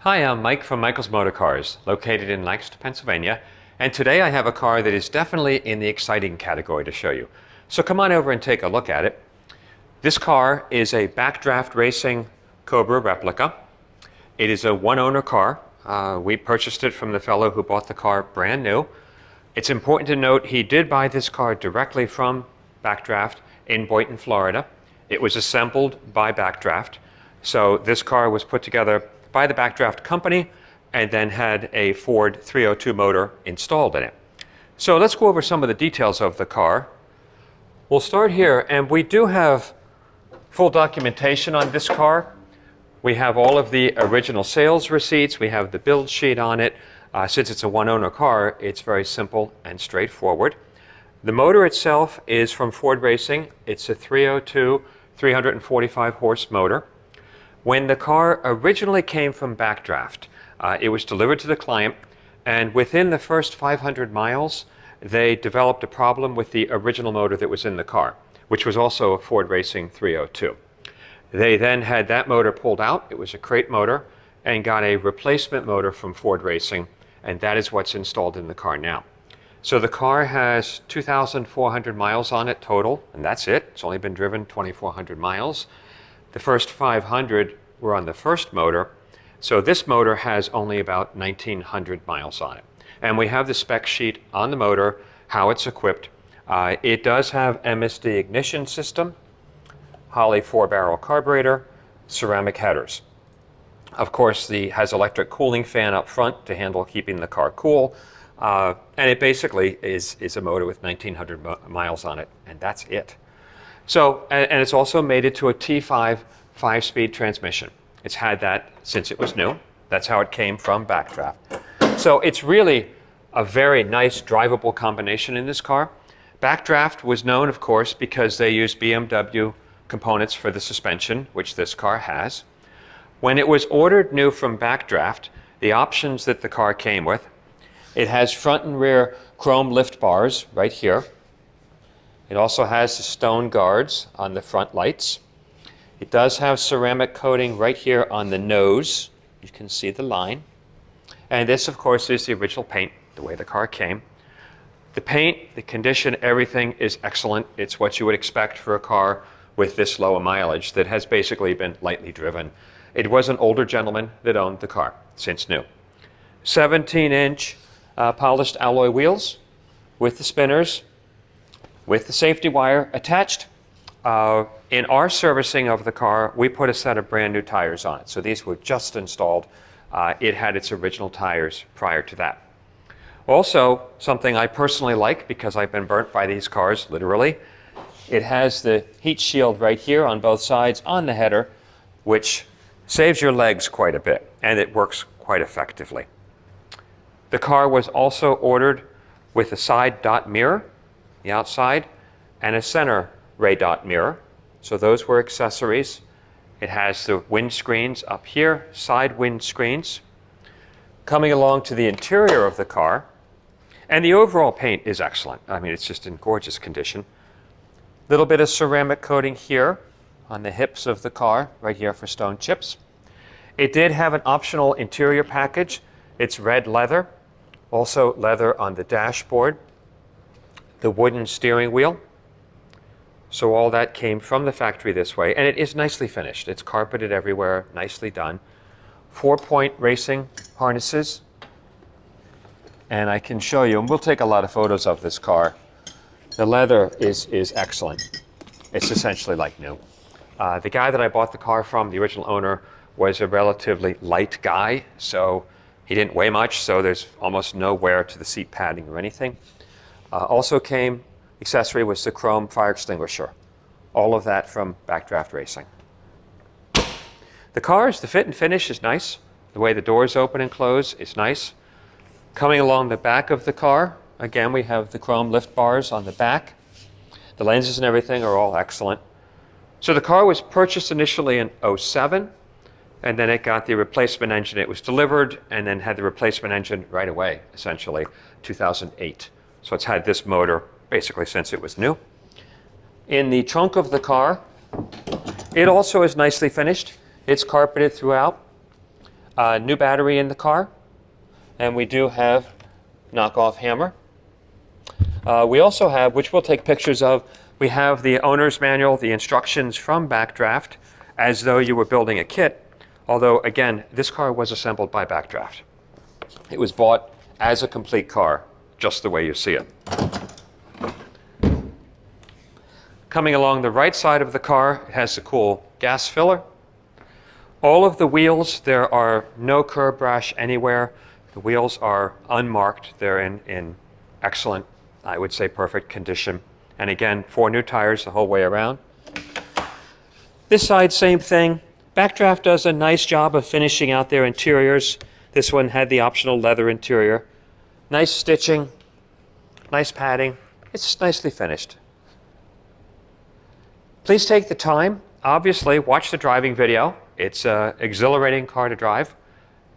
Hi, I'm Mike from Michael's Motor Cars, located in Lancaster, Pennsylvania, and today I have a car that is definitely in the exciting category to show you. So come on over and take a look at it. This car is a Backdraft Racing Cobra Replica. It is a one-owner car. We purchased it from the fellow who bought the car brand new. It's important to note he did buy this car directly from Backdraft in Boynton, Florida. It was assembled by Backdraft. So this car was put together by the Backdraft company and then had a Ford 302 motor installed in it. So let's go over some of the details of the car. We'll start here, and we do have full documentation on this car. We have all of the original sales receipts. We have the build sheet on it. Since it's a one-owner car, it's very simple and straightforward. The motor itself is from Ford Racing. It's a 302 345 horse motor. When the car originally came from Backdraft, it was delivered to the client, and within the first 500 miles, they developed a problem with the original motor that was in the car, which was also a Ford Racing 302. They then had that motor pulled out. It was a crate motor, and got a replacement motor from Ford Racing, and that is what's installed in the car now. So the car has 2,400 miles on it total, and that's it. It's only been driven 2,400 miles. The first 500 were on the first motor, so this motor has only about 1,900 miles on it. And we have the spec sheet on the motor, how it's equipped. It does have MSD ignition system, Holley 4-barrel carburetor, ceramic headers. Of course, has electric cooling fan up front to handle keeping the car cool. And it basically is a motor with 1,900 miles on it, and that's it. So, and it's also made it to a T5 5-speed transmission. It's had that since it was new. That's how it came from Backdraft. So it's really a very nice drivable combination in this car. Backdraft was known, of course, because they used BMW components for the suspension, which this car has. When it was ordered new from Backdraft, the options that the car came with, it has front and rear chrome lift bars right here. It also has the stone guards on the front lights. It does have ceramic coating right here on the nose. You can see the line. And this, of course, is the original paint, the way the car came. The paint, the condition, everything is excellent. It's what you would expect for a car with this low a mileage that has basically been lightly driven. It was an older gentleman that owned the car since new. 17-inch polished alloy wheels with the spinners, with the safety wire attached. In our servicing of the car, we put a set of brand new tires on it. So these were just installed. It had its original tires prior to that. Also, something I personally like because I've been burnt by these cars, literally, it has the heat shield right here on both sides on the header, which saves your legs quite a bit, and it works quite effectively. The car was also ordered with a side dot mirror, the outside, and a center ray dot mirror. So those were accessories. It has the windscreens up here, side windscreens. Coming along to the interior of the car, and the overall paint is excellent. I mean, it's just in gorgeous condition. Little bit of ceramic coating here on the hips of the car, right here for stone chips. It did have an optional interior package. It's red leather, also leather on the dashboard, the wooden steering wheel. So all that came from the factory this way, and it is nicely finished. It's carpeted everywhere, nicely done. 4-point racing harnesses, and I can show you, and we'll take a lot of photos of this car. The leather is excellent. It's essentially like new. The guy that I bought the car from, the original owner, was a relatively light guy, so he didn't weigh much, so there's almost no wear to the seat padding or anything. Also came, accessory was the chrome fire extinguisher. All of that from Backdraft Racing. The fit and finish is nice. The way the doors open and close is nice. Coming along the back of the car, again, we have the chrome lift bars on the back. The lenses and everything are all excellent. So the car was purchased initially in '07, and then it got the replacement engine. It was delivered and then had the replacement engine right away, essentially, 2008. So it's had this motor basically since it was new. In the trunk of the car, it also is nicely finished. It's carpeted throughout. New battery in the car, and we do have knockoff hammer. We also have, which we'll take pictures of, we have the owner's manual, the instructions from Backdraft, as though you were building a kit. Although, again, this car was assembled by Backdraft. It was bought as a complete car, just the way you see it. Coming along the right side of the car, it has a cool gas filler. All of the wheels, there are no curb rash anywhere. The wheels are unmarked. They're in excellent, I would say perfect condition. And again, 4 new tires the whole way around. This side, same thing. Backdraft does a nice job of finishing out their interiors. This one had the optional leather interior. Nice stitching, nice padding. It's nicely finished. Please take the time, obviously, watch the driving video. It's an exhilarating car to drive.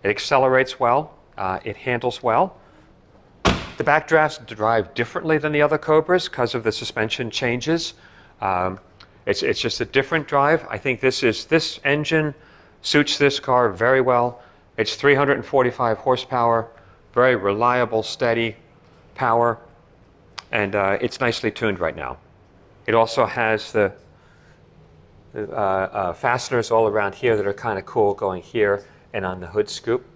It accelerates well. It handles well. The Backdrafts drive differently than the other Cobras because of the suspension changes. It's just a different drive. I think this engine suits this car very well. It's 345 horsepower, very reliable, steady power, and it's nicely tuned right now. It also has the fasteners all around here that are kind of cool going here and on the hood scoop.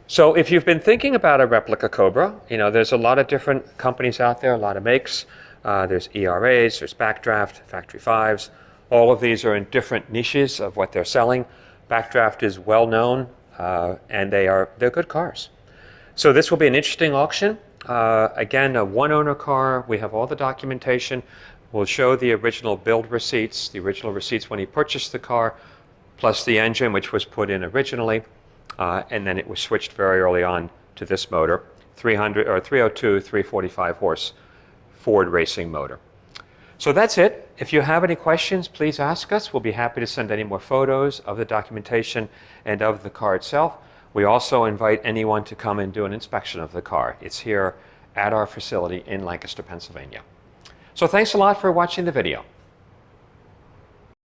So if you've been thinking about a replica Cobra, you know, there's a lot of different companies out there, a lot of makes. There's ERAs, there's Backdraft, Factory 5s. All of these are in different niches of what they're selling. Backdraft is well known, and they're good cars. So this will be an interesting auction. Again, a one-owner car. We have all the documentation. We'll show the original build receipts, the original receipts when he purchased the car, plus the engine, which was put in originally, and then it was switched very early on to this motor, 302, 345 horse Ford racing motor. So that's it. If you have any questions, please ask us. We'll be happy to send any more photos of the documentation and of the car itself. We also invite anyone to come and do an inspection of the car. It's here at our facility in Lancaster, Pennsylvania. So thanks a lot for watching the video.